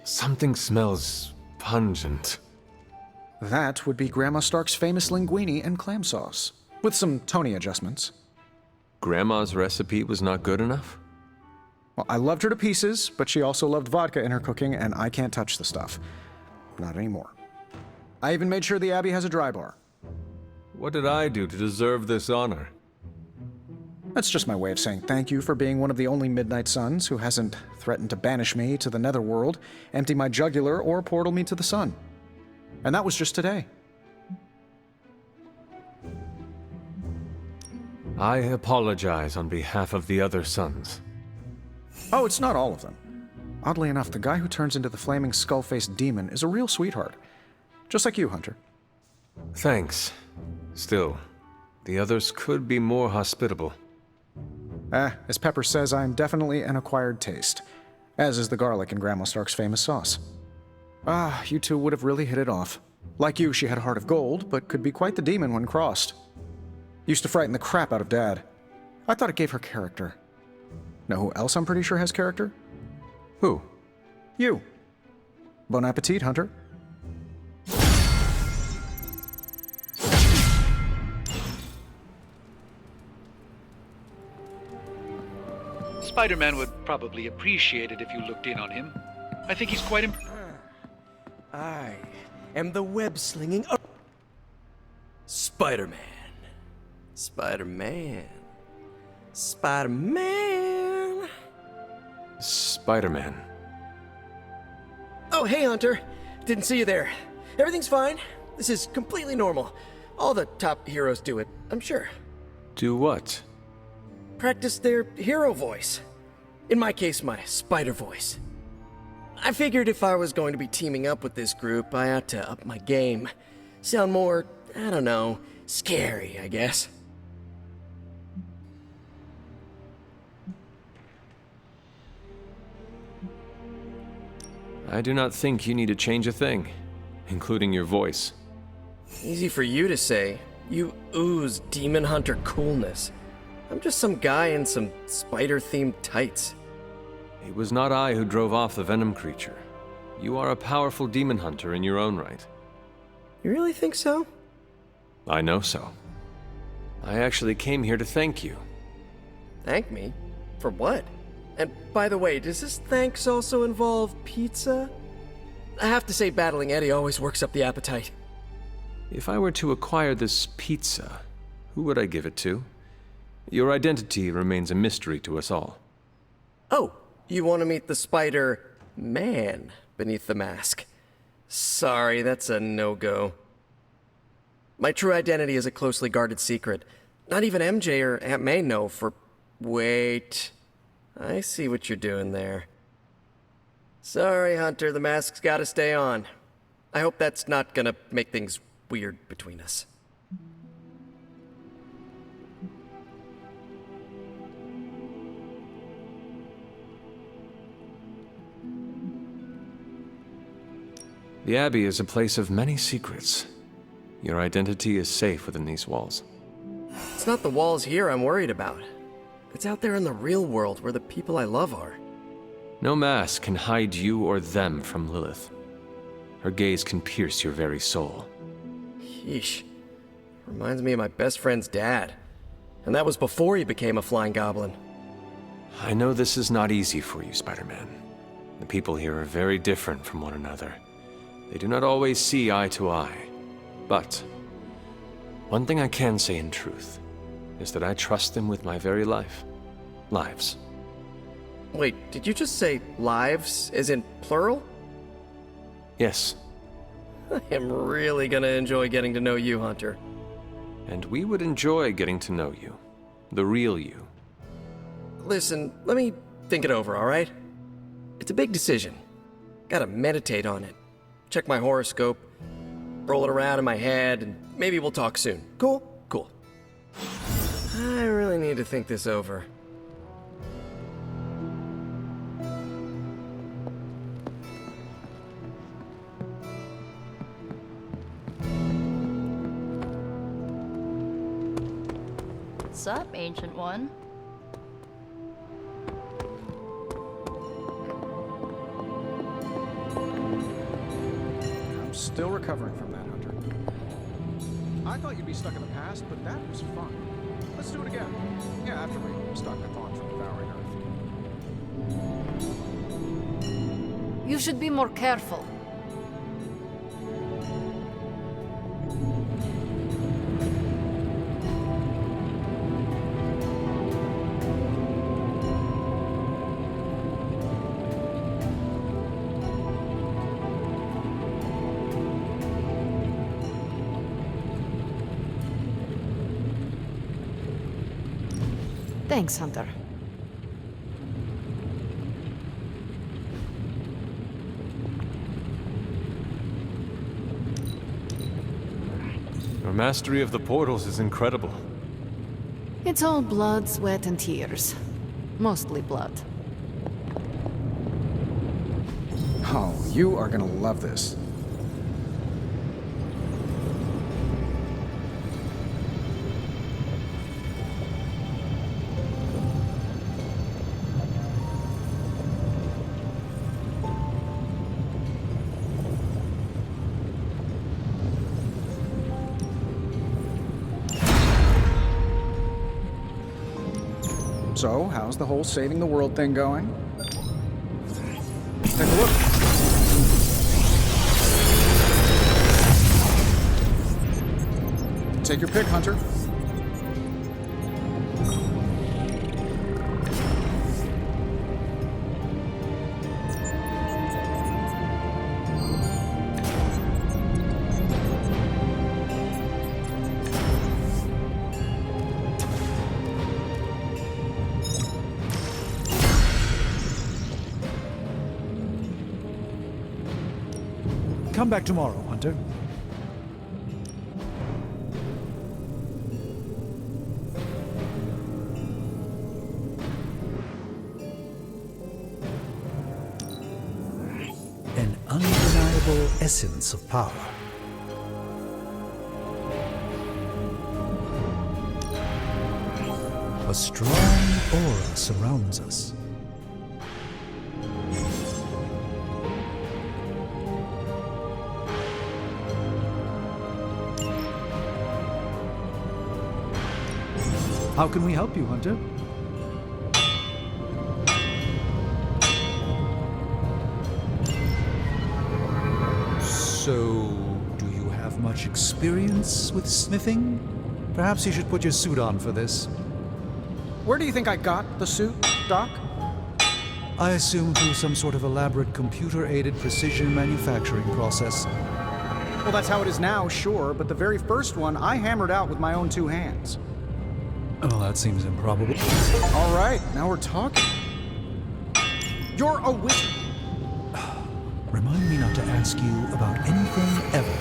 Something smells pungent. That would be Grandma Stark's famous linguine and clam sauce, with some Tony adjustments. Grandma's recipe was not good enough? Well, I loved her to pieces, but she also loved vodka in her cooking, and I can't touch the stuff. Not anymore. I even made sure the Abbey has a dry bar. What did I do to deserve this honor? That's just my way of saying thank you for being one of the only Midnight Suns who hasn't threatened to banish me to the Netherworld, empty my jugular, or portal me to the sun. And that was just today. I apologize on behalf of the other sons. Oh, it's not all of them. Oddly enough, the guy who turns into the flaming skull-faced demon is a real sweetheart. Just like you, Hunter. Thanks. Still, the others could be more hospitable. As Pepper says, I'm definitely an acquired taste, as is the garlic in Grandma Stark's famous sauce. You two would have really hit it off. Like you, she had a heart of gold, but could be quite the demon when crossed. Used to frighten the crap out of Dad. I thought it gave her character. Know who else I'm pretty sure has character? Who? You. Bon appetit, Hunter. Spider-Man would probably appreciate it if you looked in on him. I think he's quite I am the web-slinging Spider-Man. Spider-Man. Spider-Man. Spider-Man. Oh, hey, Hunter. Didn't see you there. Everything's fine. This is completely normal. All the top heroes do it, I'm sure. Do what? Practice their hero voice. In my case, my spider voice. I figured if I was going to be teaming up with this group, I ought to up my game. Sound more, I don't know, scary, I guess. I do not think you need to change a thing, including your voice. Easy for you to say. You ooze demon hunter coolness. I'm just some guy in some spider-themed tights. It was not I who drove off the venom creature. You are a powerful demon hunter in your own right. You really think so? I know so. I actually came here to thank you. Thank me? For what? And by the way, does this thanks also involve pizza? I have to say battling Eddie always works up the appetite. If I were to acquire this pizza, who would I give it to? Your identity remains a mystery to us all. Oh, you want to meet the Spider-Man beneath the mask? Sorry, that's a no-go. My true identity is a closely guarded secret. Not even MJ or Aunt May know for... Wait... I see what you're doing there. Sorry, Hunter, the mask's gotta stay on. I hope that's not gonna make things weird between us. The Abbey is a place of many secrets. Your identity is safe within these walls. It's not the walls here I'm worried about. It's out there in the real world where the people I love are. No mask can hide you or them from Lilith. Her gaze can pierce your very soul. Yeesh. Reminds me of my best friend's dad. And that was before he became a flying goblin. I know this is not easy for you, Spider-Man. The people here are very different from one another. They do not always see eye to eye. But one thing I can say in truth is that I trust them with my very life. Lives. Wait, did you just say lives, as in plural? Yes, I am really gonna enjoy getting to know you, Hunter. and we would enjoy getting to know you. The real you. Listen, let me think it over, alright? It's a big decision. Gotta meditate on it. Check my horoscope, roll it around in my head, and maybe we'll talk soon. Cool? Cool. I really need to think this over. What's up, Ancient One? I'm still recovering from that, Hunter. I thought you'd be stuck in the past, but that was fun. Let's do it again. Yeah, after we stop Chthon from devouring Earth. You should be more careful. Thanks, Hunter. Your mastery of the portals is incredible. It's all blood, sweat, and tears. Mostly blood. Oh, you are gonna love this. So, how's the whole saving the world thing going? Take a look. Take your pick, Hunter. Come back tomorrow, Hunter. An undeniable essence of power. A strong aura surrounds us. How can we help you, Hunter? So, do you have much experience with smithing? Perhaps you should put your suit on for this. Where do you think I got the suit, Doc? I assume through some sort of elaborate computer-aided precision manufacturing process. Well, that's how it is now, sure, but the very first one I hammered out with my own two hands. Oh, that seems improbable. All right, now we're talking. You're a wizard. Remind me not to ask you about anything ever.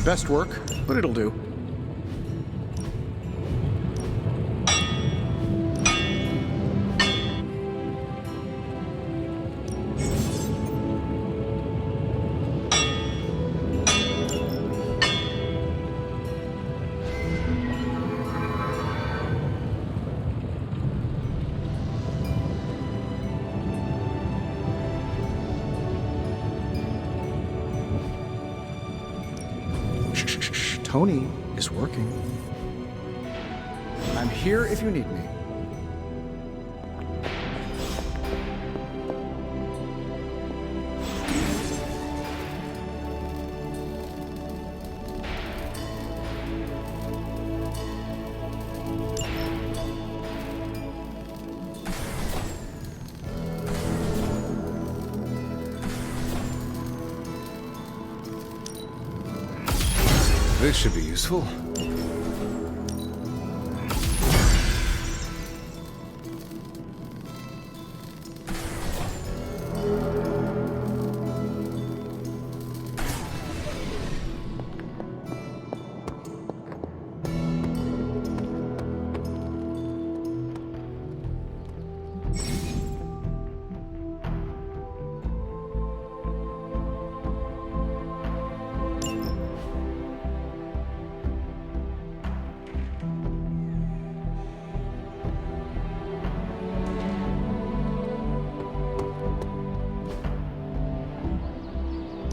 my best work, but it'll do. Tony is working. I'm here if you need me. This should be useful.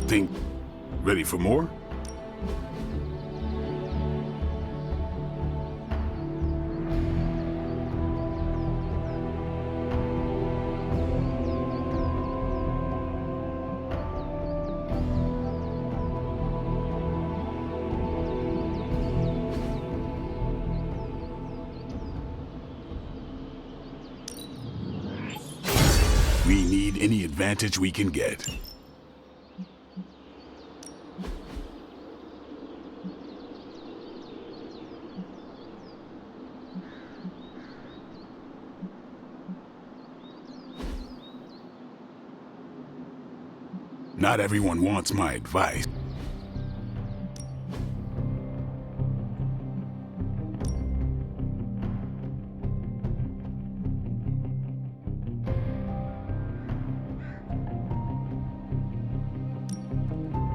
Think ready for more? We need any advantage we can get. Not everyone wants my advice.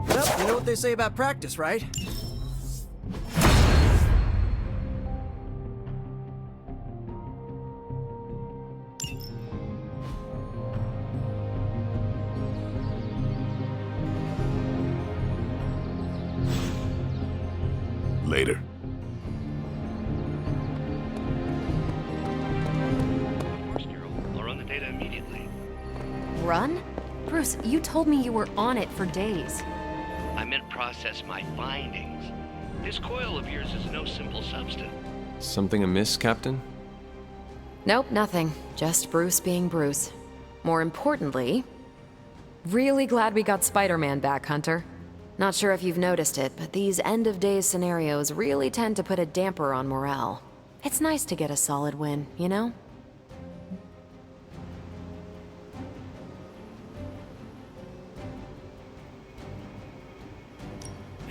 Well, you know what they say about practice, right? Later. I'll run the data immediately. Run? Bruce, you told me you were on it for days. I meant process my findings. This coil of yours is no simple substance. Something amiss, Captain? Nope, nothing. Just Bruce being Bruce. More importantly, really glad we got Spider-Man back, Hunter. Not sure if you've noticed it, but these end-of-days scenarios really tend to put a damper on morale. It's nice to get a solid win, you know?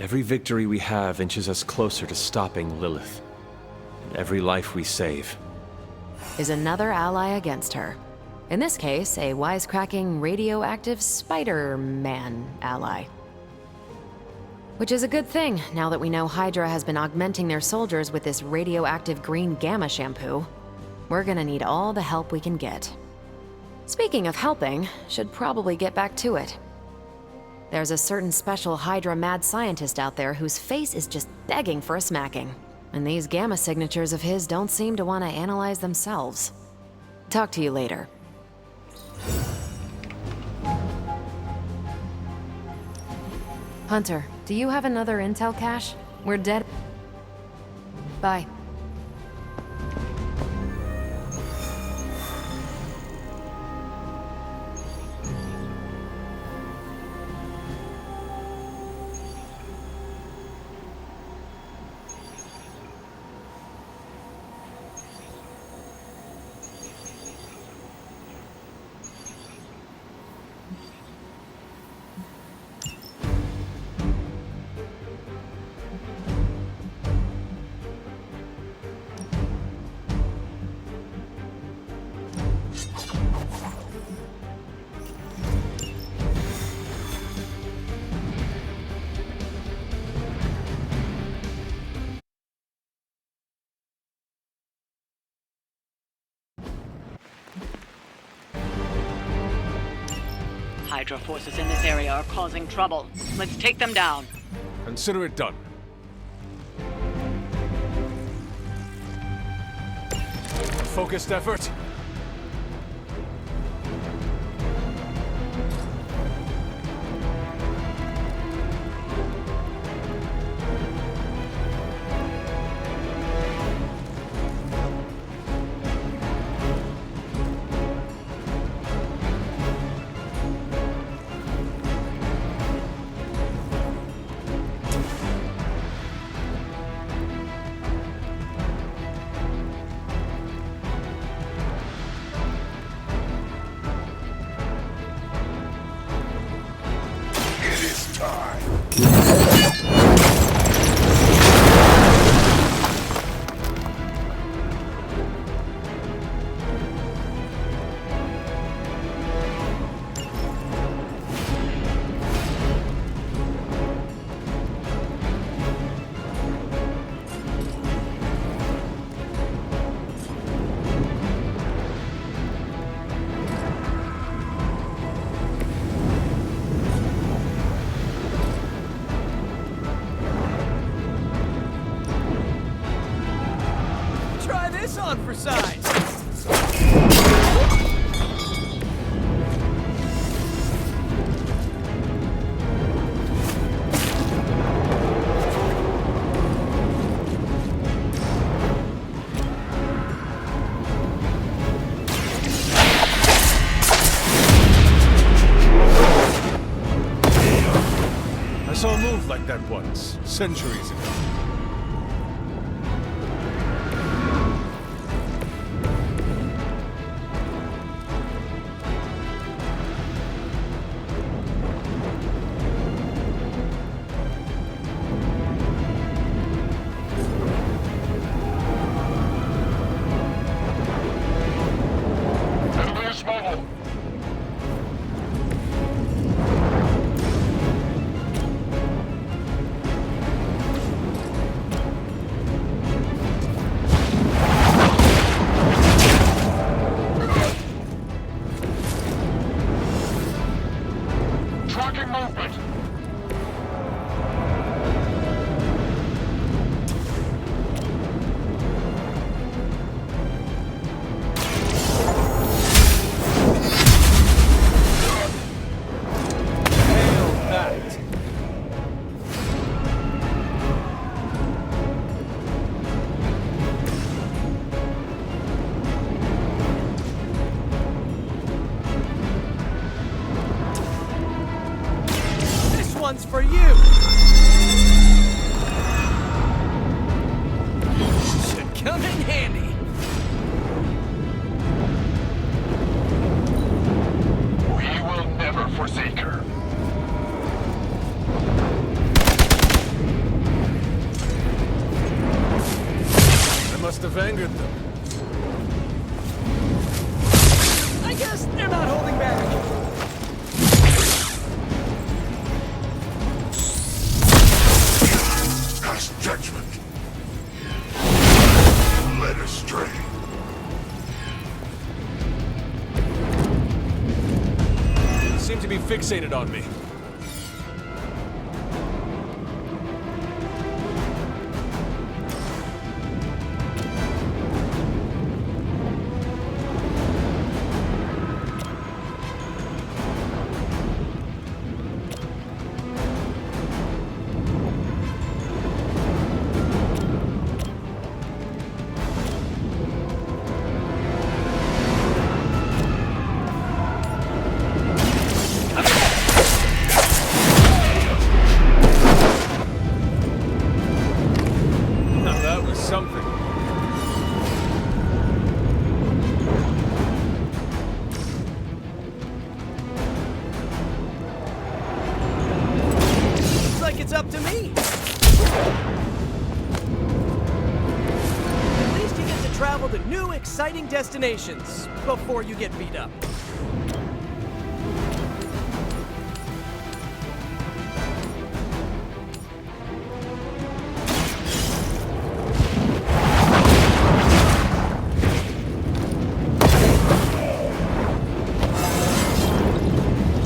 Every victory we have inches us closer to stopping Lilith. And every life we save Is another ally against her. In this case, a wisecracking, radioactive Spider-Man ally. Which is a good thing, now that we know Hydra has been augmenting their soldiers with this radioactive green gamma shampoo. We're gonna need all the help we can get. Speaking of helping, should probably get back to it. There's a certain special Hydra mad scientist out there whose face is just begging for a smacking. And these gamma signatures of his don't seem to want to analyze themselves. Talk to you later. Hunter, do you have another intel cache? We're dead. Bye. Hydra forces in this area are causing trouble. Let's take them down. Consider it done. A focused effort. Try this on for size. I saw a move like that once, centuries ago. One's for you. Should come in handy. We will never forsake her. I must have angered them. I guess they're not holding back. Judgment. Led astray. They seem to be fixated on me. Something. Looks like it's up to me. At least you get to travel to new, exciting destinations before you get beat up.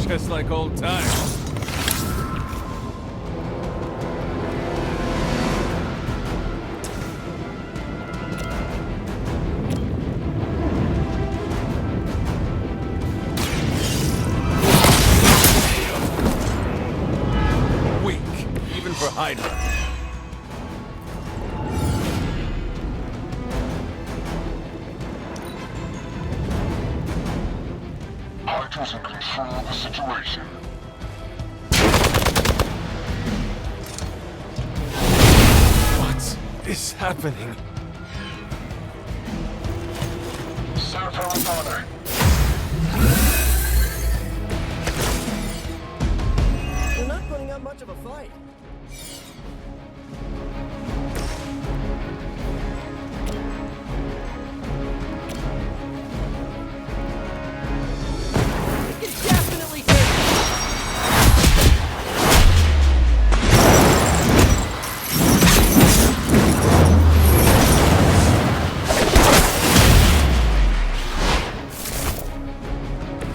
Just like like old times. Weak, even for Hydra. Hydra's in control of the situation. What is happening? Serve her with honor. You're not putting up much of a fight. You can definitely take it.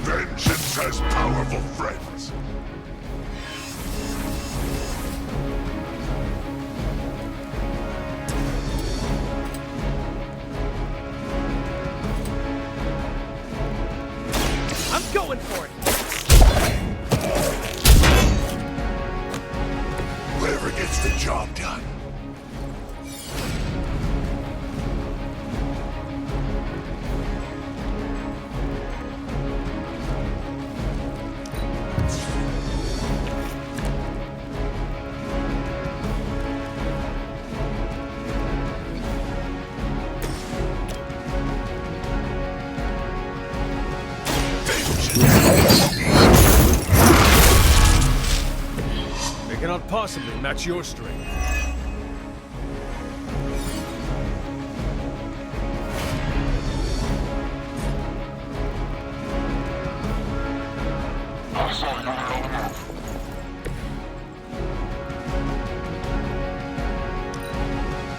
Vengeance has powerful friends. I'm going for it. Whoever gets the job done. They cannot possibly match your strength. Hostile unit on the move.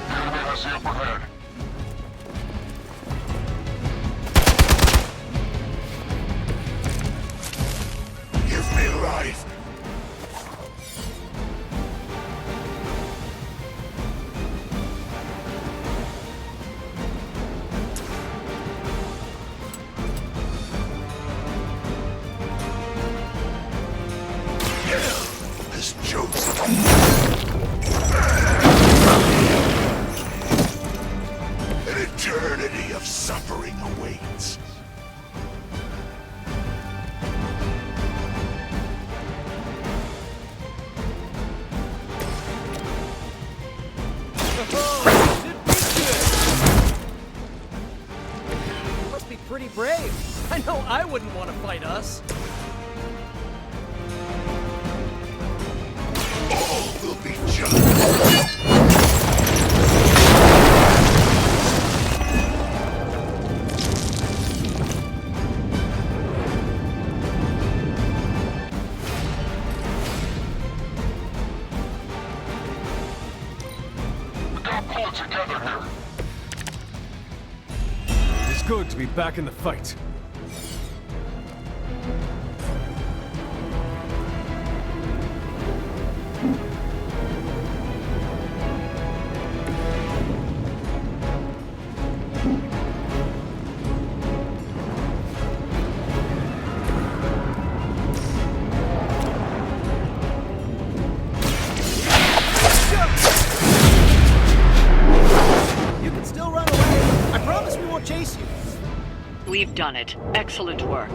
The enemy has the upper hand. Give me life. Has chosen. An eternity of suffering awaits. Must be pretty brave. I know I wouldn't want to fight us. All will be judged. We gotta pull it together here. It's good to be back in the fight. You can still run away. I promise we won't chase you. We've done it. Excellent work.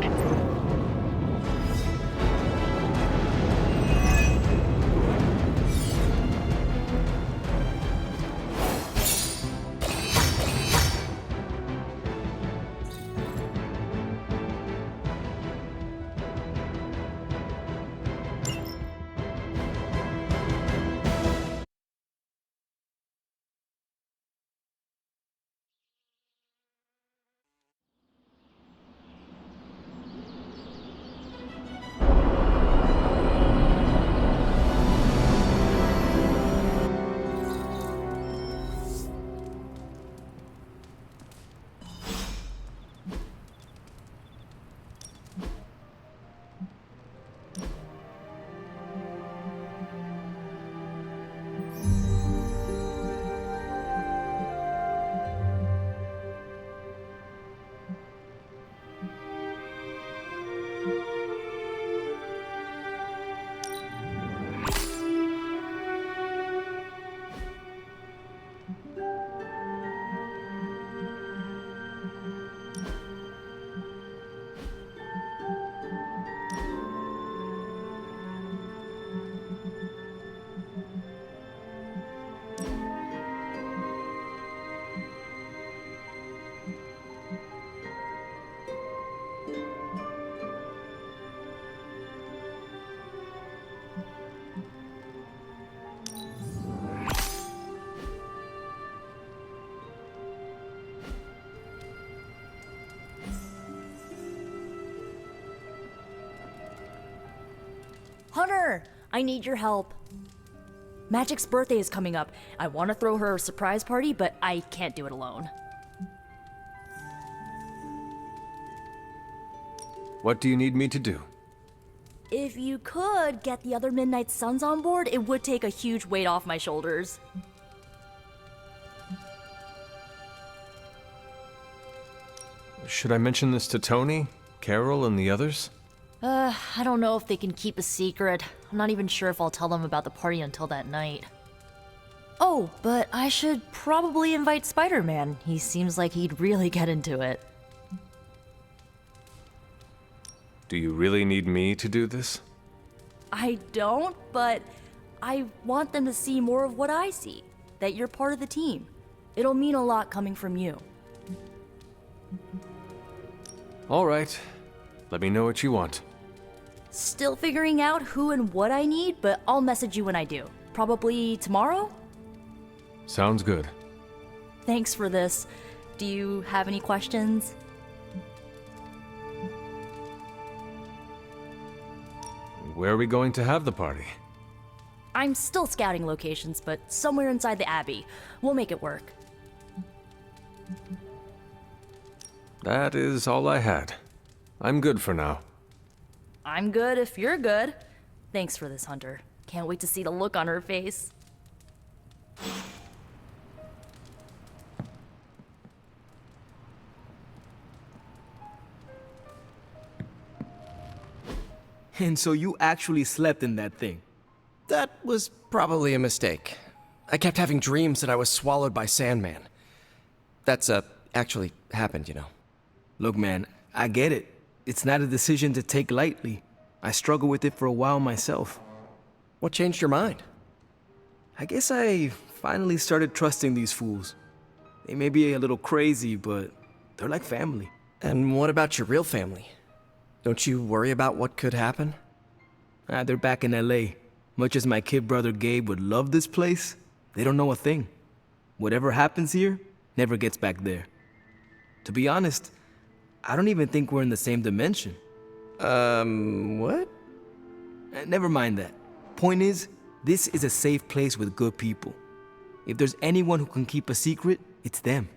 Hunter, I need your help. Magic's birthday is coming up. I want to throw her a surprise party, but I can't do it alone. What do you need me to do? If you could get the other Midnight Suns on board, it would take a huge weight off my shoulders. Should I mention this to Tony, Carol, and the others? I don't know if they can keep a secret. I'm not even sure if I'll tell them about the party until that night. Oh, but I should probably invite Spider-Man. He seems like he'd really get into it. Do you really need me to do this? I don't, but I want them to see more of what I see. That you're part of the team. It'll mean a lot coming from you. All right. Let me know what you want. Still figuring out who and what I need, but I'll message you when I do. Probably tomorrow? Sounds good. Thanks for this. Do you have any questions? Where are we going to have the party? I'm still scouting locations, but somewhere inside the Abbey. We'll make it work. That is all I had. I'm good for now. I'm good if you're good. Thanks for this, Hunter. Can't wait to see the look on her face. And so you actually slept in that thing? That was probably a mistake. I kept having dreams that I was swallowed by Sandman. That's, actually happened, you know. Look, man, I get it. It's not a decision to take lightly. I struggled with it for a while myself. What changed your mind? I guess I finally started trusting these fools. They may be a little crazy, but they're like family. And what about your real family? Don't you worry about what could happen? They're back in LA. Much as my kid brother Gabe would love this place, they don't know a thing. Whatever happens here never gets back there. To be honest, I don't even think we're in the same dimension. What? Never mind that. Point is, this is a safe place with good people. If there's anyone who can keep a secret, it's them.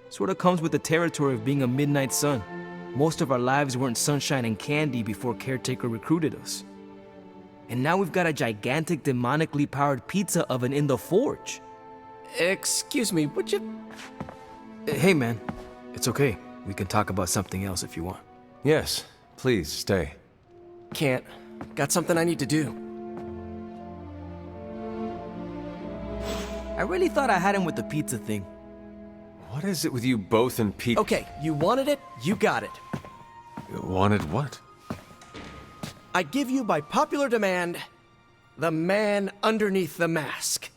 Sort of comes with the territory of being a Midnight Sun. Most of our lives weren't sunshine and candy before Caretaker recruited us. And now we've got a gigantic demonically powered pizza oven in the forge. Excuse me, would you... Hey man, it's okay. We can talk about something else if you want. Yes, please stay. Can't. Got something I need to do. I really thought I had him with the pizza thing. What is it with you both and Pete? Okay, you wanted it, you got it. You wanted what? I give you by popular demand, the man underneath the mask.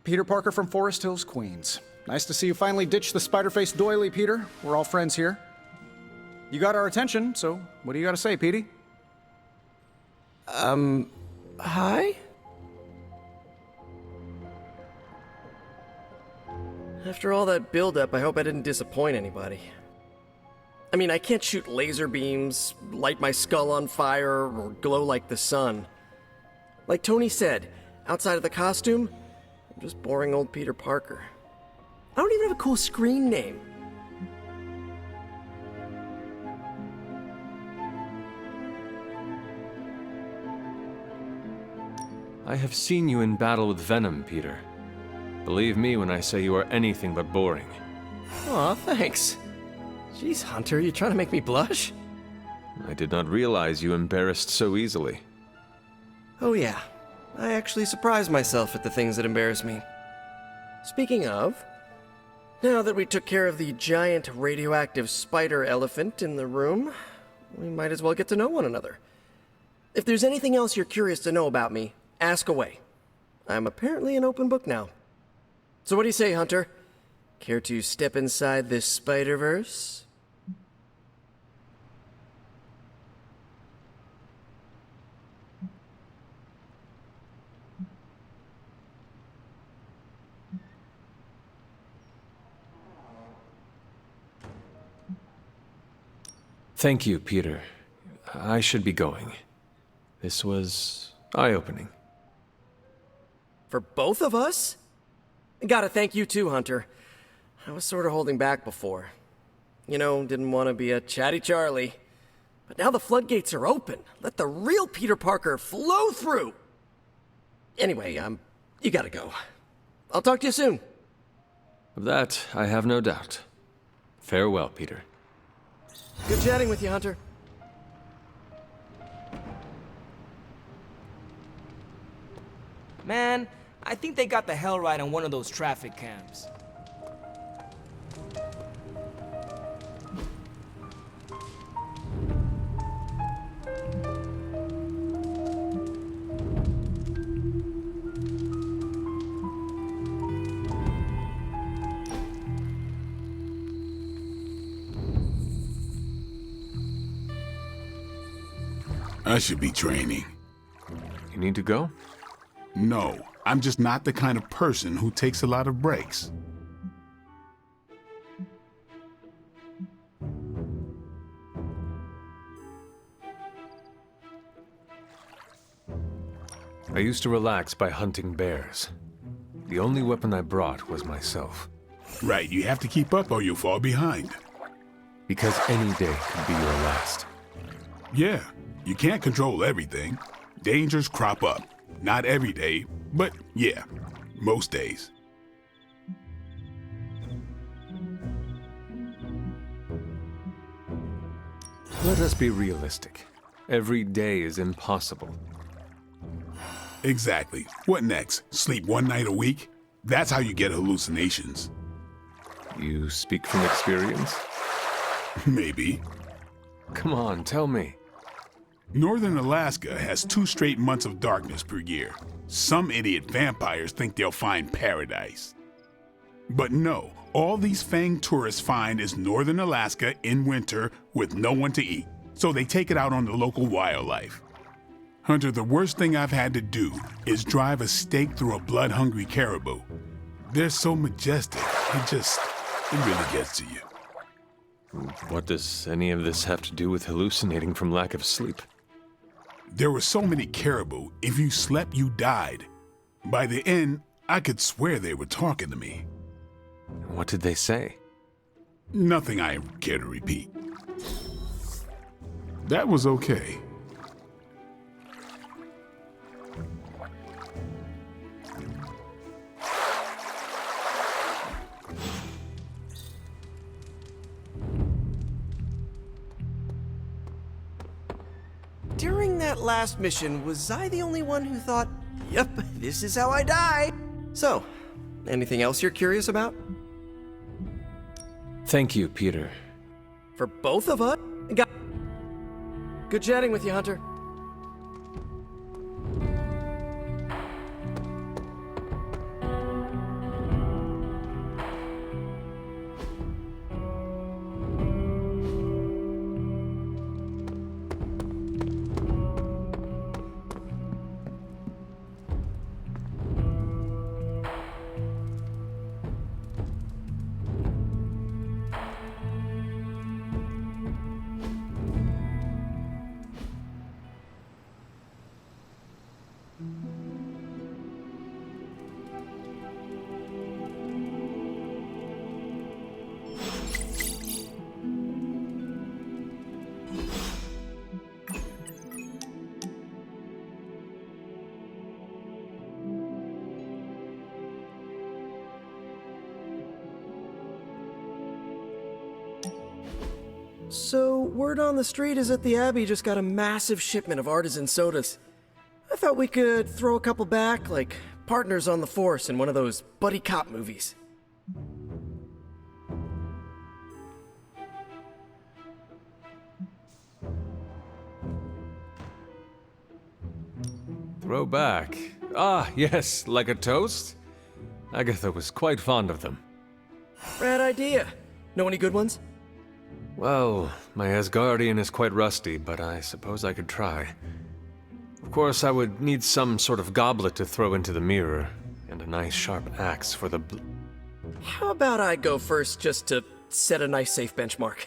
Peter Parker from Forest Hills, Queens. Nice to see you finally ditched the spider-faced doily, Peter. We're all friends here. You got our attention, so what do you got to say, Petey? Hi? After all that build-up, I hope I didn't disappoint anybody. I mean, I can't shoot laser beams, light my skull on fire, or glow like the sun. Like Tony said, outside of the costume, I'm just boring old Peter Parker. I don't even have a cool screen name. I have seen you in battle with Venom, Peter. Believe me when I say you are anything but boring. Aw, thanks. Jeez, Hunter, you trying to make me blush? I did not realize you embarrassed so easily. Oh yeah, I actually surprise myself at the things that embarrass me. Speaking of, now that we took care of the giant radioactive spider elephant in the room, we might as well get to know one another. If there's anything else you're curious to know about me, ask away. I'm apparently an open book now. So what do you say, Hunter? Care to step inside this Spider-Verse? Thank you, Peter. I should be going. This was eye-opening. For both of us? Gotta thank you too, Hunter. I was sort of holding back before. You know, didn't want to be a chatty Charlie. But now the floodgates are open. Let the real Peter Parker flow through! Anyway, you gotta go. I'll talk to you soon. Of that, I have no doubt. Farewell, Peter. Good chatting with you, Hunter. Man, I think they got the hell right on one of those traffic cams. I should be training. You need to go? No, I'm just not the kind of person who takes a lot of breaks. I used to relax by hunting bears. The only weapon I brought was myself. Right, you have to keep up or you'll fall behind. Because any day could be your last. Yeah, you can't control everything. Dangers crop up. Not every day, but yeah, most days. Let us be realistic. Every day is impossible. Exactly. What next? Sleep one night a week? That's how you get hallucinations. You speak from experience? Maybe. Come on, tell me. Northern Alaska has 2 straight months of darkness per year. Some idiot vampires think they'll find paradise. But no, all these fanged tourists find is Northern Alaska in winter with no one to eat. So they take it out on the local wildlife. Hunter, the worst thing I've had to do is drive a stake through a blood-hungry caribou. They're so majestic, it really gets to you. What does any of this have to do with hallucinating from lack of sleep? There were so many caribou, if you slept, you died. By the end, I could swear they were talking to me. What did they say? Nothing I care to repeat. That was okay. During that last mission, was I the only one who thought, yep, this is how I die? So, anything else you're curious about? Thank you, Peter. For both of us? Good chatting with you, Hunter. So, word on the street is that the Abbey just got a massive shipment of artisan sodas. I thought we could throw a couple back, like partners on the force in one of those buddy cop movies. Throw back. Ah, yes, like a toast? Agatha was quite fond of them. Rad idea. Know any good ones? Well, my Asgardian is quite rusty, but I suppose I could try. Of course, I would need some sort of goblet to throw into the mirror, and a nice sharp axe for the How about I go first just to set a nice safe benchmark?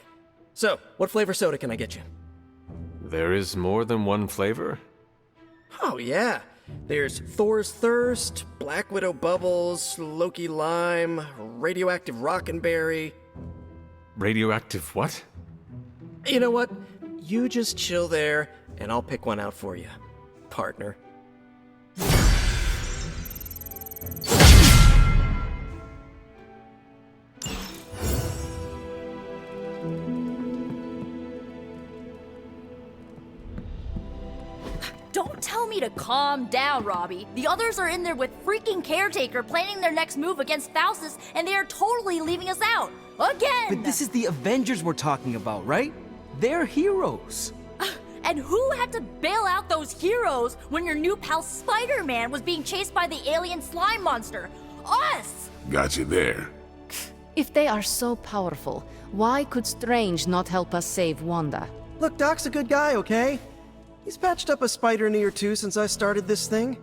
So, what flavor soda can I get you? There is more than one flavor? Oh, yeah. There's Thor's Thirst, Black Widow Bubbles, Loki Lime, Radioactive Rockenberry. Radioactive what? You know what? You just chill there, and I'll pick one out for you, partner. Don't tell me to calm down, Robbie. The others are in there with freaking Caretaker planning their next move against Faustus, and they are totally leaving us out. Again! But this is the Avengers we're talking about, right? They're heroes. And who had to bail out those heroes when your new pal Spider-Man was being chased by the alien slime monster? Us! Got you there. If they are so powerful, why could Strange not help us save Wanda? Look, Doc's a good guy, okay? He's patched up a spider knee or two since I started this thing.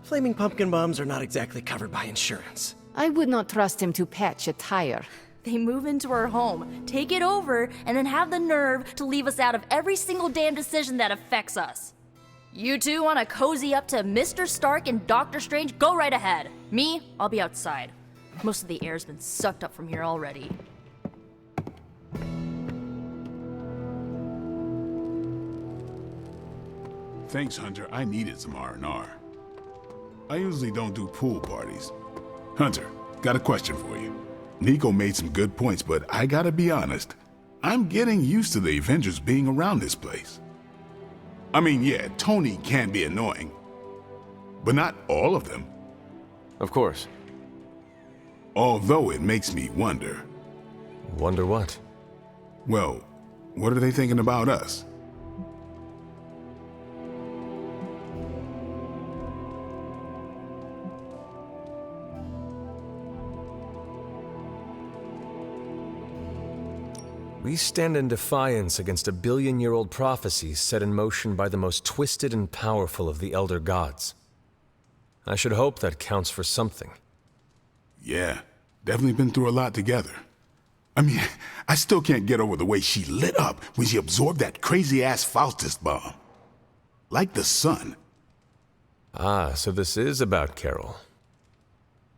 Flaming pumpkin bombs are not exactly covered by insurance. I would not trust him to patch a tire. They move into our home, take it over, and then have the nerve to leave us out of every single damn decision that affects us. You two want to cozy up to Mr. Stark and Doctor Strange? Go right ahead. Me, I'll be outside. Most of the air's been sucked up from here already. Thanks, Hunter. I needed some R&R. I usually don't do pool parties. Hunter, got a question for you. Nico made some good points, but I gotta be honest. I'm getting used to the Avengers being around this place. I mean, yeah, Tony can be annoying, but not all of them. Of course. Although it makes me wonder. Wonder what? Well, what are they thinking about us? We stand in defiance against a billion-year-old prophecy set in motion by the most twisted and powerful of the Elder Gods. I should hope that counts for something. Yeah, definitely been through a lot together. I mean, I still can't get over the way she lit up when she absorbed that crazy-ass Faustus bomb. Like the sun. Ah, so this is about Carol.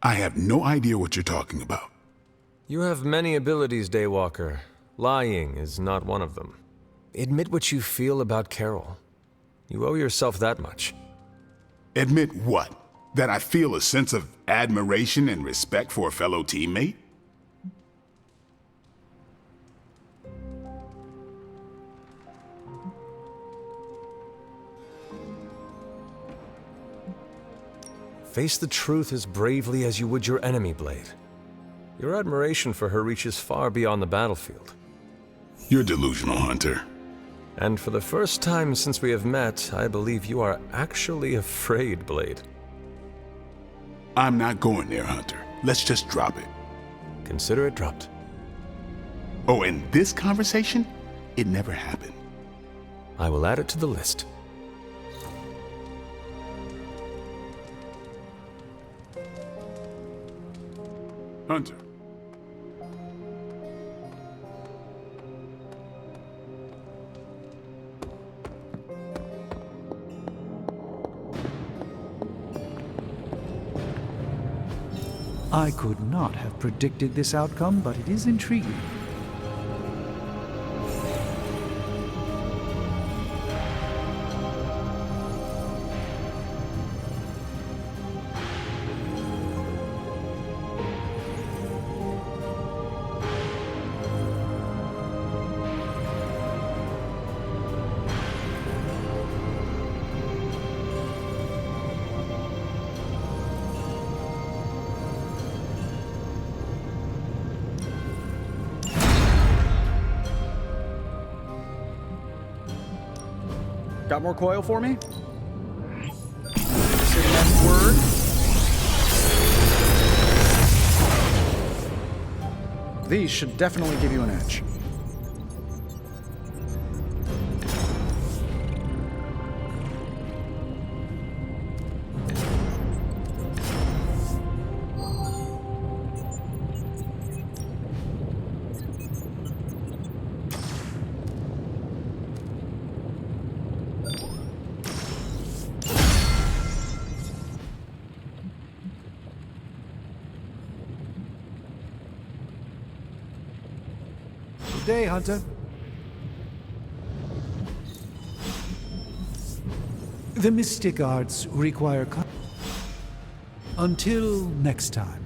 I have no idea what you're talking about. You have many abilities, Daywalker. Lying is not one of them. Admit what you feel about Carol. You owe yourself that much. Admit what? That I feel a sense of admiration and respect for a fellow teammate? Face the truth as bravely as you would your enemy, Blade. Your admiration for her reaches far beyond the battlefield. You're delusional, Hunter. And for the first time since we have met, I believe you are actually afraid, Blade. I'm not going there, Hunter. Let's just drop it. Consider it dropped. Oh, and this conversation? It never happened. I will add it to the list. Hunter. I could not have predicted this outcome, but it is intriguing. Got more coil for me? Say the next word. These should definitely give you an edge. Good day, Hunter. The mystic arts require until next time.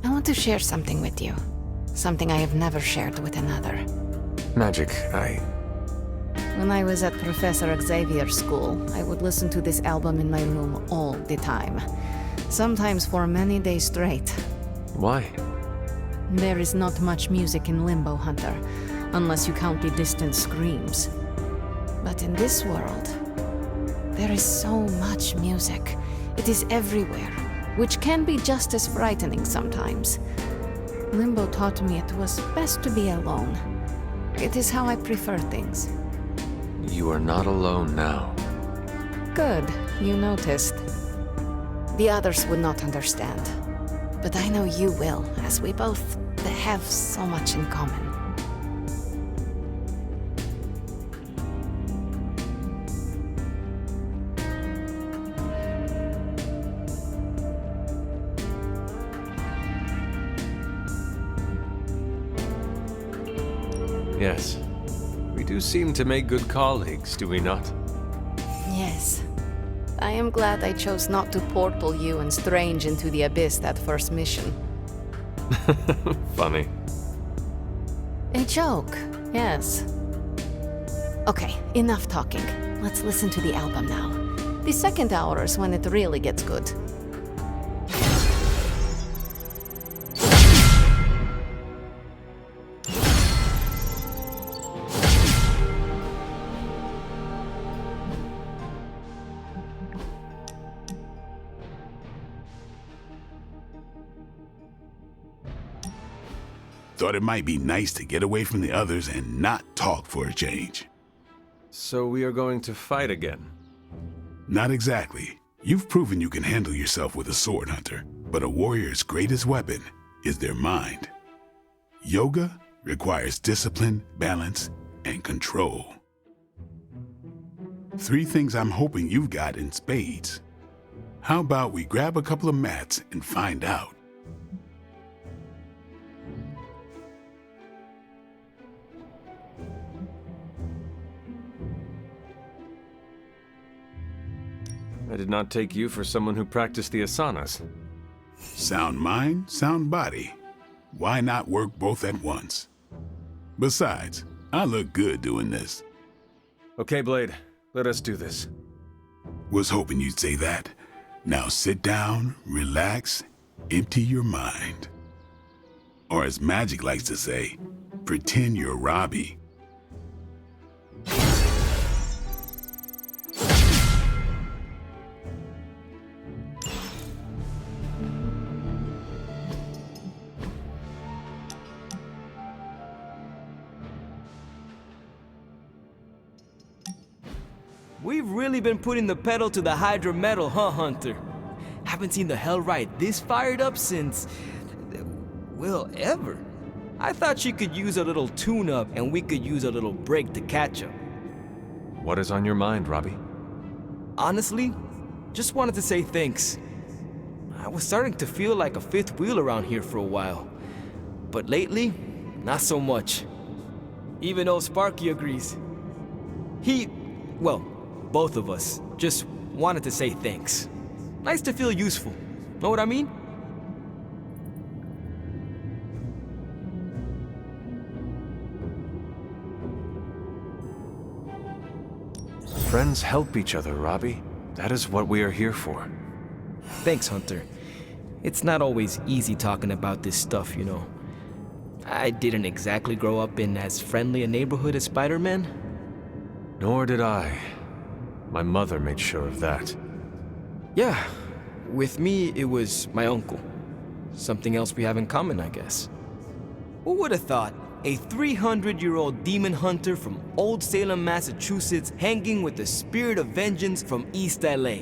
I want to share something with you. Something I have never shared with another. Magic, When I was at Professor Xavier's school, I would listen to this album in my room all the time. Sometimes for many days straight. Why? There is not much music in Limbo, Hunter, unless you count the distant screams. But in this world, there is so much music. It is everywhere, which can be just as frightening sometimes. Limbo taught me it was best to be alone. It is how I prefer things. You are not alone now. Good, you noticed. The others would not understand. But I know you will, as we both have so much in common. Yes. We do seem to make good colleagues, do we not? Yes. I am glad I chose not to portal you and Strange into the abyss that first mission. Funny. A joke, yes. Okay, enough talking. Let's listen to the album now. The second hour is when it really gets good. Thought it might be nice to get away from the others and not talk for a change. So we are going to fight again? Not exactly. You've proven you can handle yourself with a sword, Hunter, but a warrior's greatest weapon is their mind. Yoga requires discipline, balance, and control. 3 things I'm hoping you've got in spades. How about we grab a couple of mats and find out? I did not take you for someone who practiced the asanas. Sound mind, sound body. Why not work both at once? Besides, I look good doing this. Okay, Blade, let us do this. Was hoping you'd say that. Now sit down, relax, empty your mind. Or as Magic likes to say, pretend you're Robbie. We've really been putting the pedal to the Hydra metal, huh, Hunter? Haven't seen the Hellrite this fired up since... well, ever. I thought she could use a little tune-up and we could use a little break to catch up. What is on your mind, Robbie? Honestly, just wanted to say thanks. I was starting to feel like a fifth wheel around here for a while. But lately, not so much. Even old Sparky agrees. Well, both of us just wanted to say thanks. Nice to feel useful. Know what I mean? Friends help each other, Robbie. That is what we are here for. Thanks, Hunter. It's not always easy talking about this stuff, you know. I didn't exactly grow up in as friendly a neighborhood as Spider-Man. Nor did I. My mother made sure of that. Yeah, with me, it was my uncle. Something else we have in common, I guess. Who would have thought a 300-year-old demon hunter from Old Salem, Massachusetts, hanging with the spirit of vengeance from East LA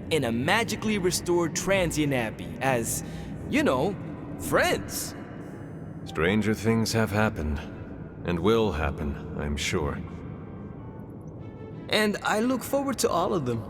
in a magically restored transient abbey as, you know, friends? Stranger things have happened, and will happen, I'm sure. And I look forward to all of them.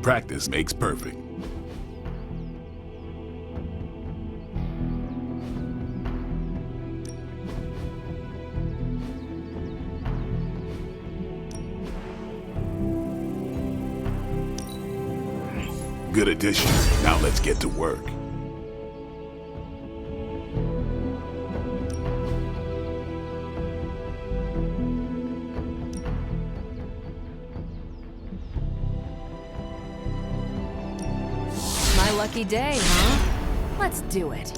Practice makes perfect. Good addition. Now let's get to work. My lucky day, huh? Let's do it.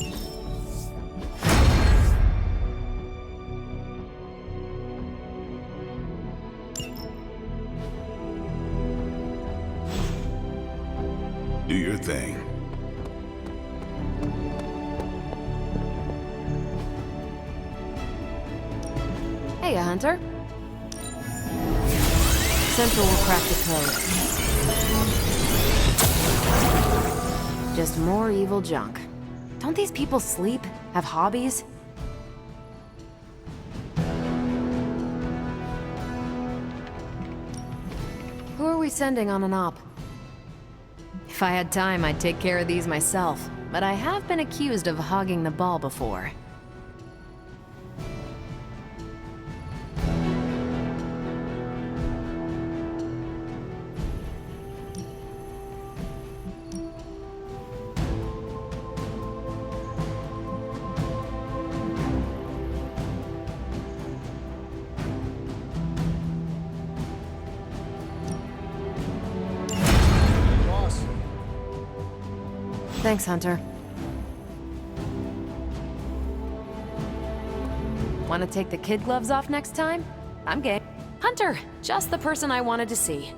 Do your thing. Hey, Hunter. Central will crack the code. Just more evil junk. Don't these people sleep? Have hobbies? Who are we sending on an op? If I had time, I'd take care of these myself, but I have been accused of hogging the ball before. Thanks, Hunter. Want to take the kid gloves off next time? I'm game. Hunter, just the person I wanted to see.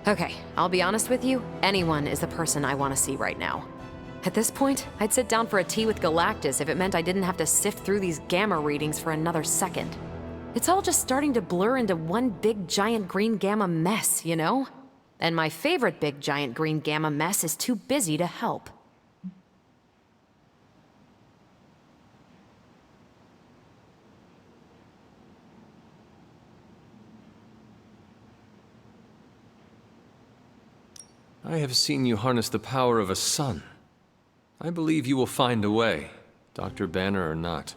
Okay, I'll be honest with you, anyone is the person I want to see right now. At this point, I'd sit down for a tea with Galactus if it meant I didn't have to sift through these gamma readings for another second. It's all just starting to blur into one big giant green gamma mess, you know? And my favorite big giant green gamma mess is too busy to help. I have seen you harness the power of a sun. I believe you will find a way, Dr. Banner or not.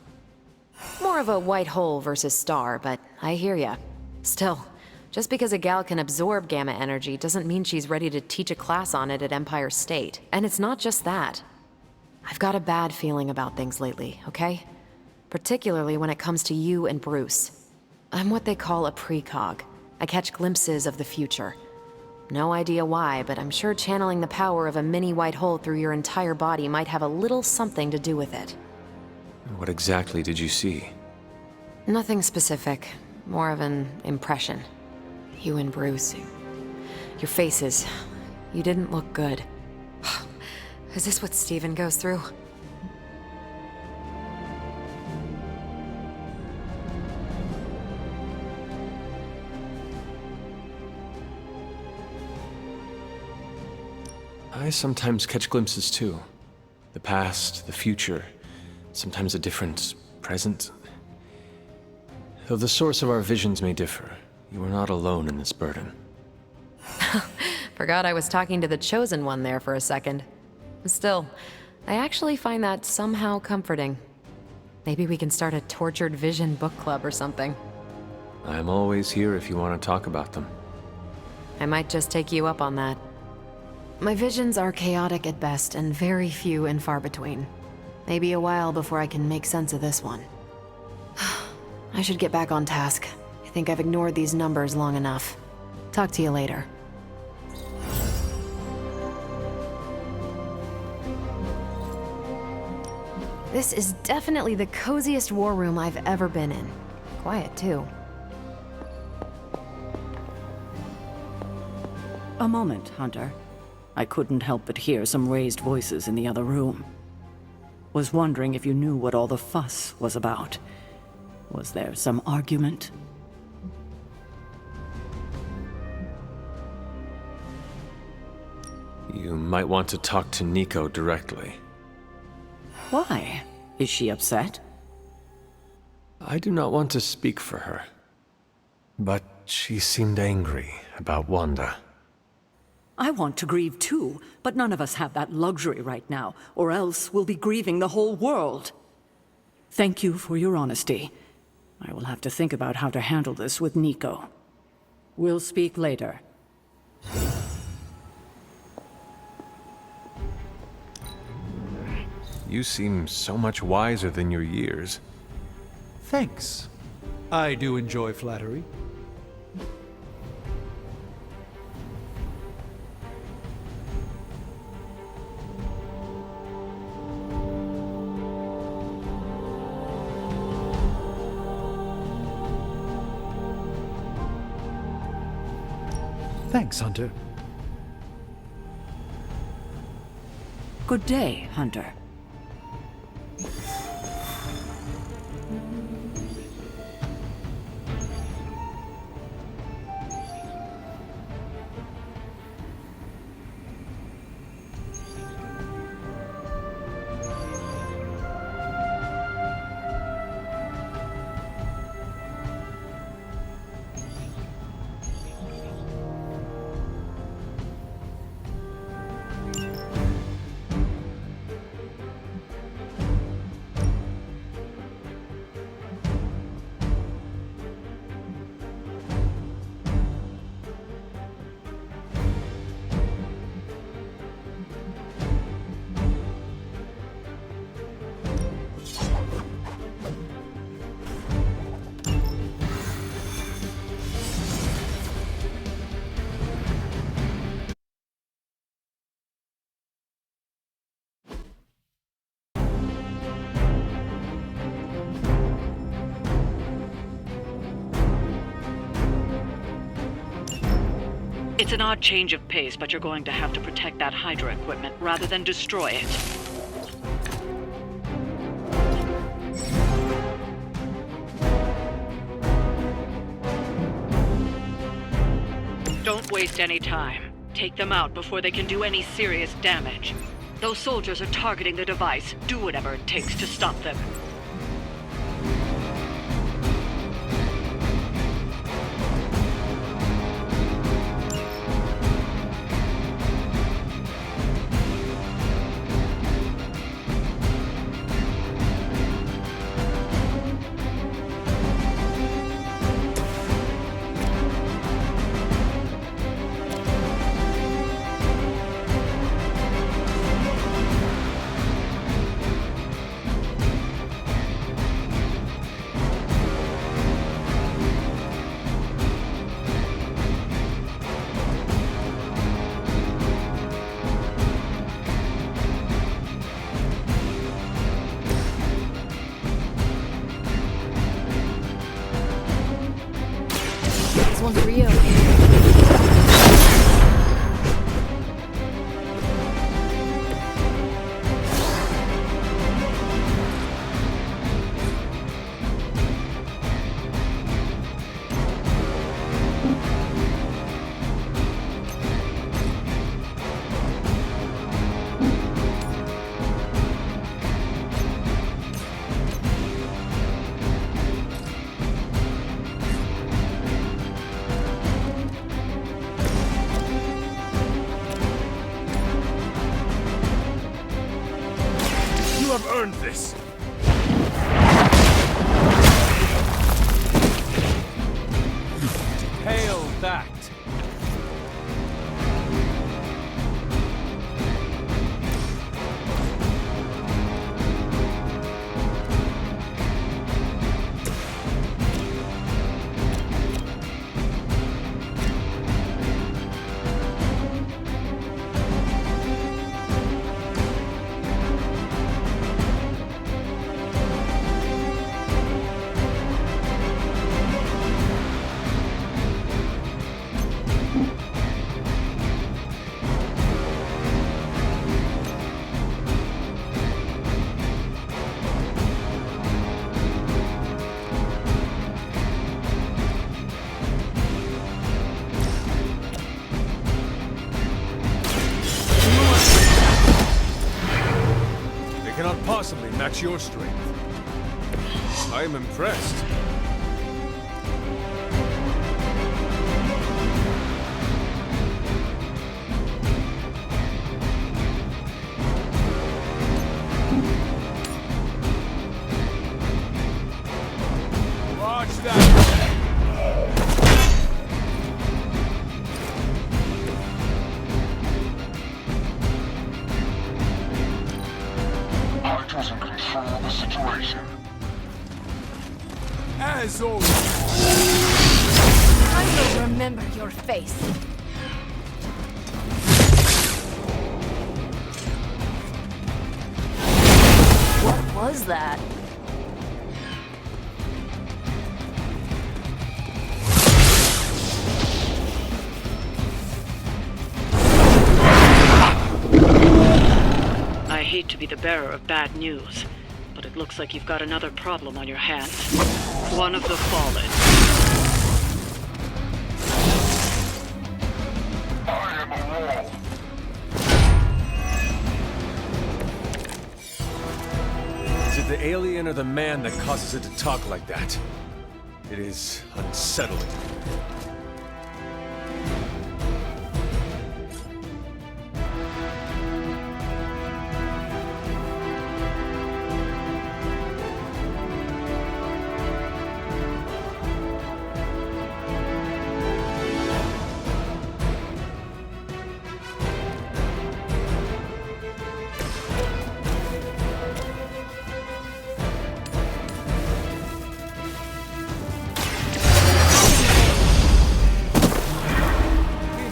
More of a white hole versus star, but I hear ya. Still, just because a gal can absorb gamma energy doesn't mean she's ready to teach a class on it at Empire State. And it's not just that. I've got a bad feeling about things lately, okay? Particularly when it comes to you and Bruce. I'm what they call a precog. I catch glimpses of the future. No idea why, but I'm sure channeling the power of a mini white hole through your entire body might have a little something to do with it. What exactly did you see? Nothing specific. More of an impression. You and Bruce. Your faces. You didn't look good. Is this what Steven goes through? I sometimes catch glimpses too. The past, the future, sometimes a different present. Though the source of our visions may differ, you are not alone in this burden. Forgot I was talking to the Chosen One there for a second. Still, I actually find that somehow comforting. Maybe we can start a tortured vision book club or something. I'm always here if you want to talk about them. I might just take you up on that. My visions are chaotic at best and very few and far between. Maybe a while before I can make sense of this one. I should get back on task. I think I've ignored these numbers long enough. Talk to you later. This is definitely the coziest war room I've ever been in. Quiet, too. A moment, Hunter. I couldn't help but hear some raised voices in the other room. Was wondering if you knew what all the fuss was about. Was there some argument? You might want to talk to Nico directly. Why? Is she upset? I do not want to speak for her. But she seemed angry about Wanda. I want to grieve too, but none of us have that luxury right now, or else we'll be grieving the whole world. Thank you for your honesty. I will have to think about how to handle this with Nico. We'll speak later. You seem so much wiser than your years. Thanks. I do enjoy flattery. Thanks, Hunter. Good day, Hunter. It's an odd change of pace, but you're going to have to protect that Hydra equipment rather than destroy it. Don't waste any time. Take them out before they can do any serious damage. Those soldiers are targeting the device. Do whatever it takes to stop them. This one's for you. You have earned this. Hail that. They cannot possibly match your strength. I am impressed. Watch that! Hydra's in control of the situation. As always. I will remember your face. What was that? I hate to be the bearer of bad news, but it looks like you've got another problem on your hands. One of the Fallen. I am a wall. Is it the alien or the man that causes it to talk like that? It is unsettling.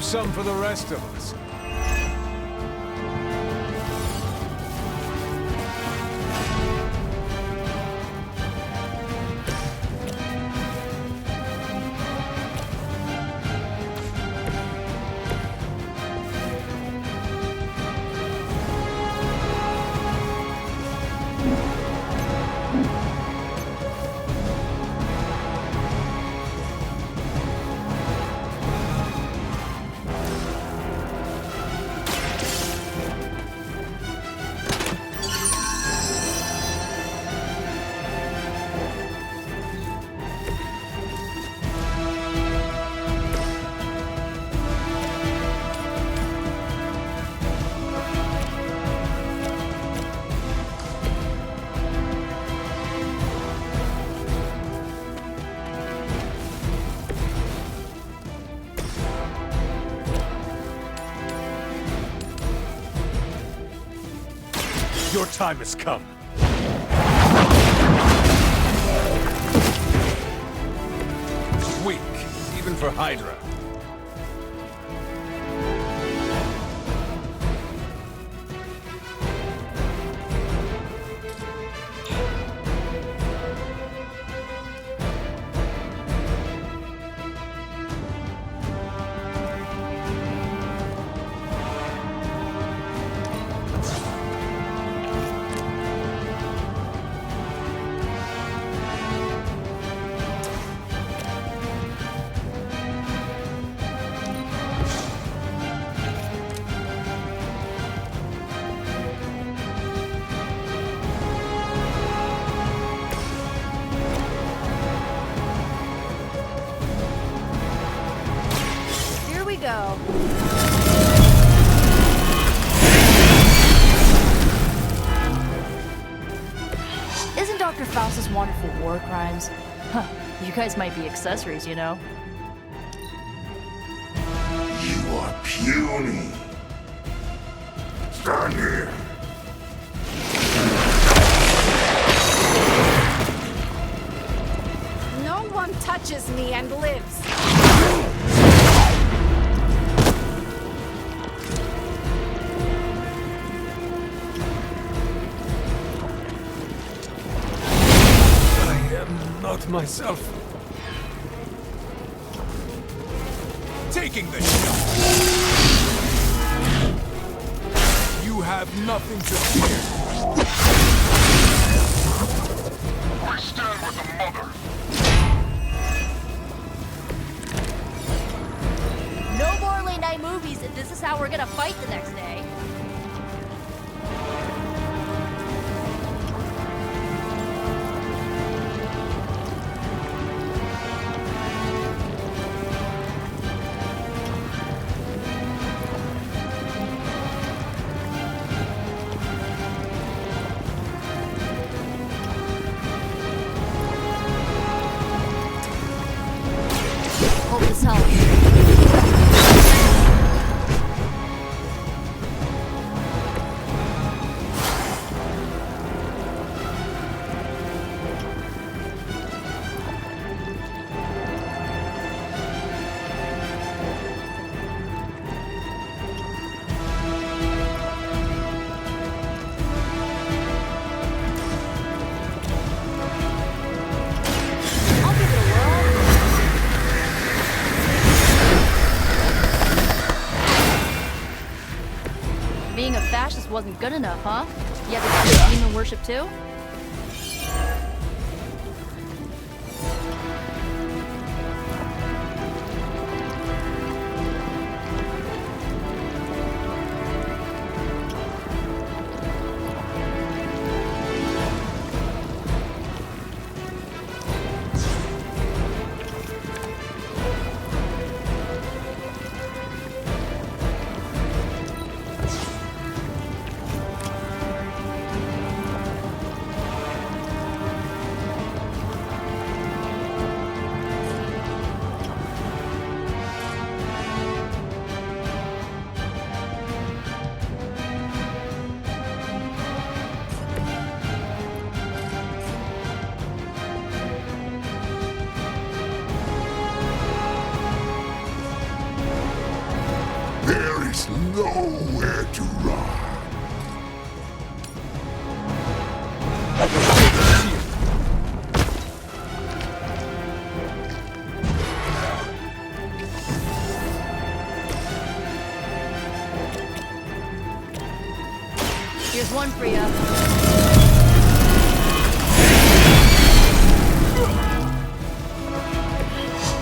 Some for the rest of us. Your time has come. Weak, even for Hydra. go. Isn't Dr. Faustus wanted for war crimes? Huh, you guys might be accessories, you know? You are puny. Stand here. No one touches me and lives. I am not myself. Taking the shot. You have nothing to fear. I stand with the mother. No more late night movies if this is how we're gonna fight the next day. Hope this helps. I'll give it a whirl. Being a fascist wasn't good enough, huh? You had to do demon worship too? There is nowhere to run. Here's one for you.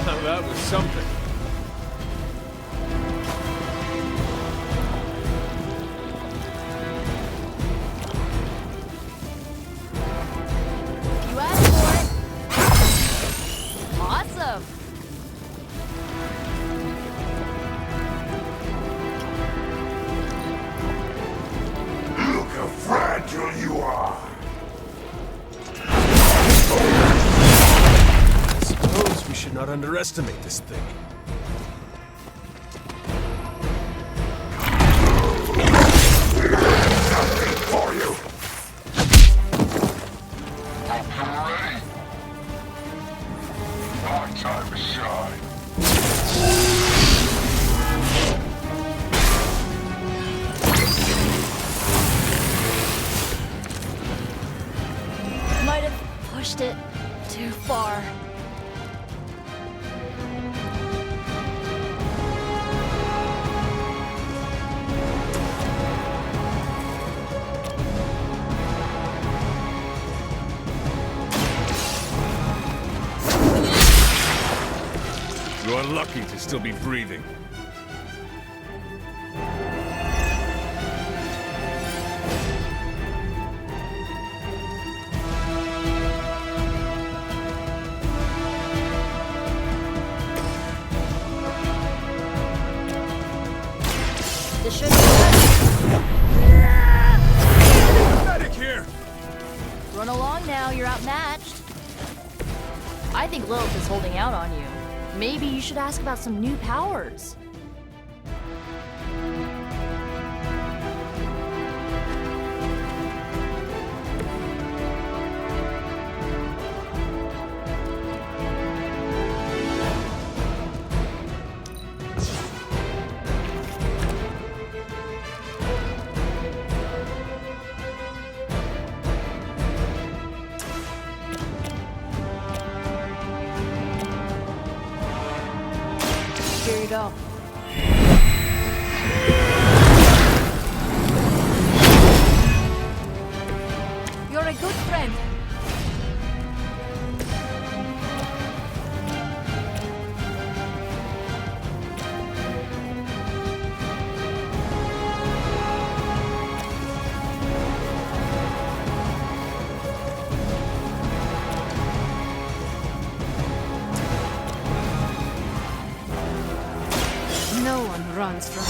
Now that was something. You asked for it. Awesome. Look how fragile you are. I suppose we should not underestimate this thing. Nothing for you. Hope you're ready. Our time to shine. Might have pushed it too far. You are lucky to still be breathing. This should be good. Medic here! Run along now, you're outmatched. I think Lilith is holding out on you. Maybe you should ask about some new powers. Here you go. You're a good friend. No one runs from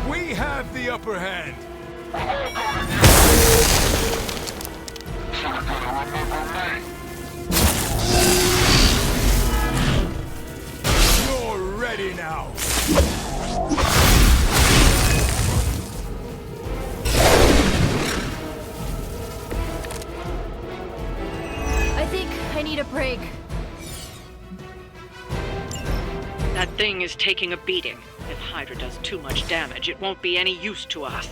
We have the upper hand. You're ready now. I think I need a break. That thing is taking a beating. If Hydra does too much damage, it won't be any use to us.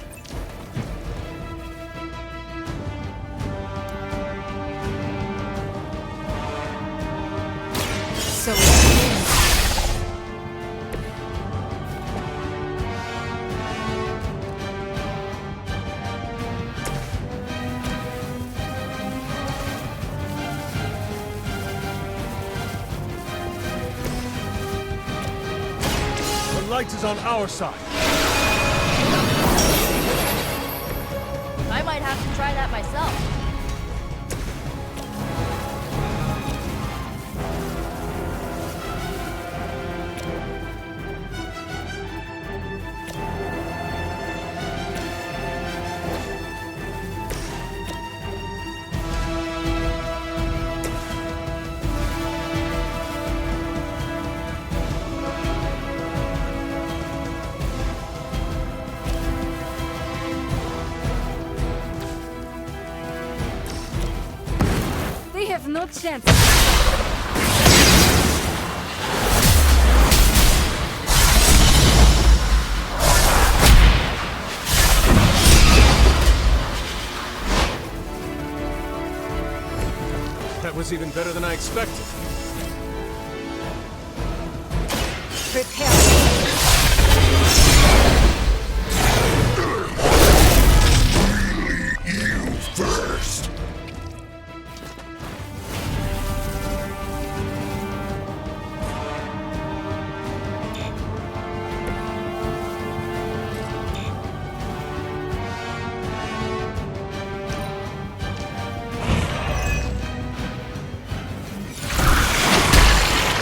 so The light is on our side. I might have to try that myself. they have no chance. That was even better than I expected. You first.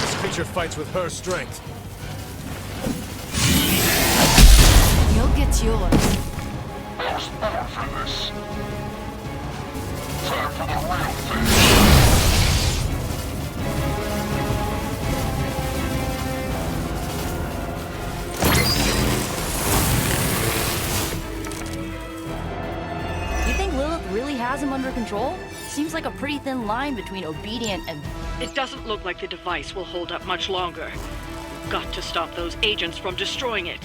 This creature fights with her strength. You'll get yours. I was born for this. Time for the real thing. You think Lilith really has him under control? Seems like a pretty thin line between obedient and... It doesn't look like the device will hold up much longer. We've got to stop those agents from destroying it.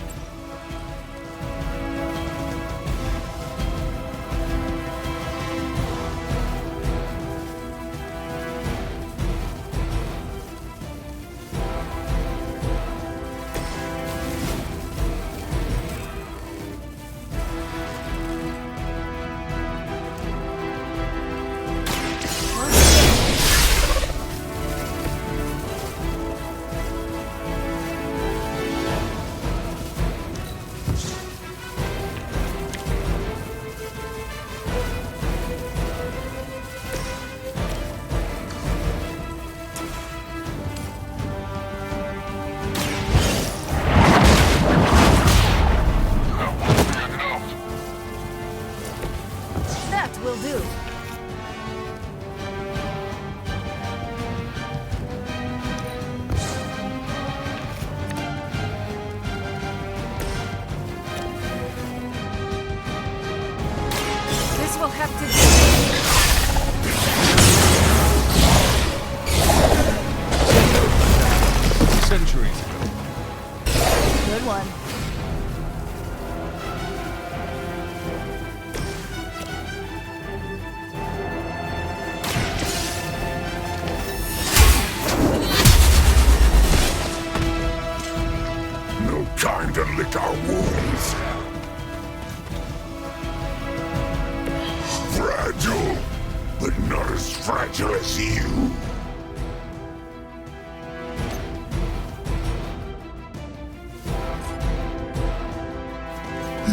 fragile as you.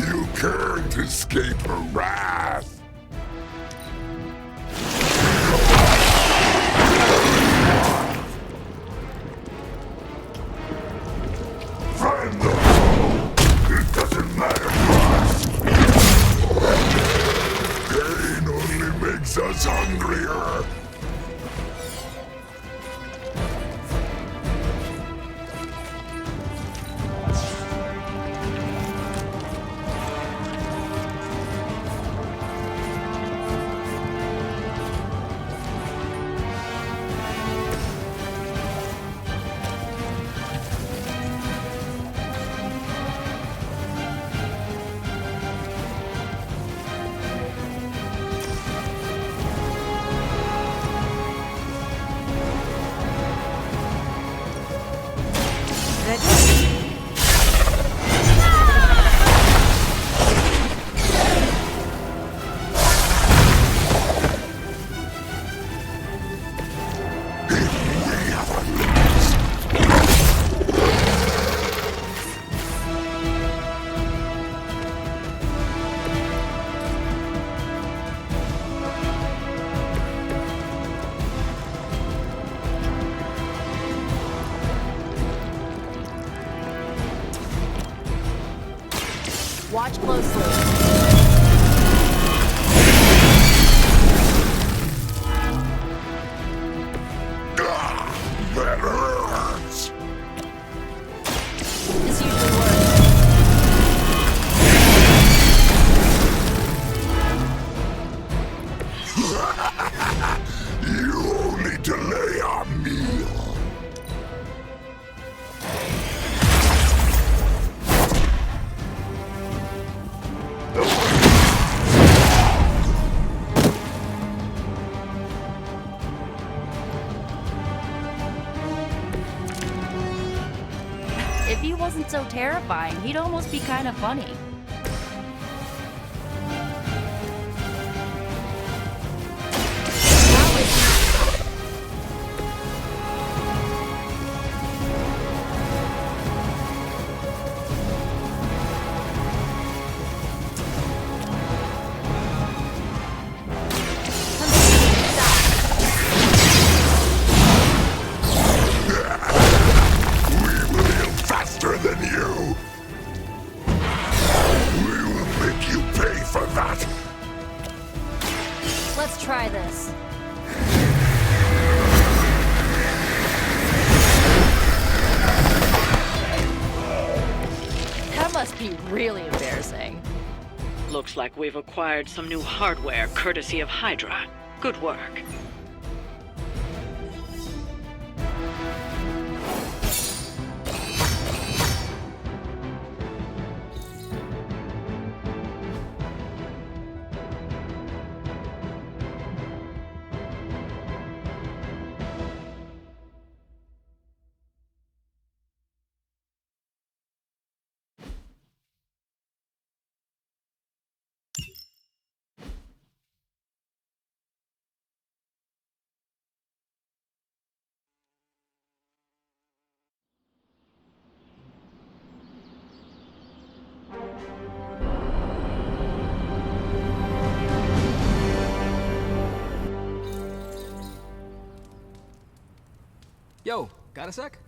You can't escape her wrath. Friend or foe, it doesn't matter much. Pain only makes us hungrier. Watch closely. That hurts. This usually works. You only delay our meal. If he wasn't so terrifying, he'd almost be kind of funny. Faster than you. We will make you pay for that. Let's try this. That must be really embarrassing. Looks like we've acquired some new hardware courtesy of Hydra. Good work. Yo, got a sec?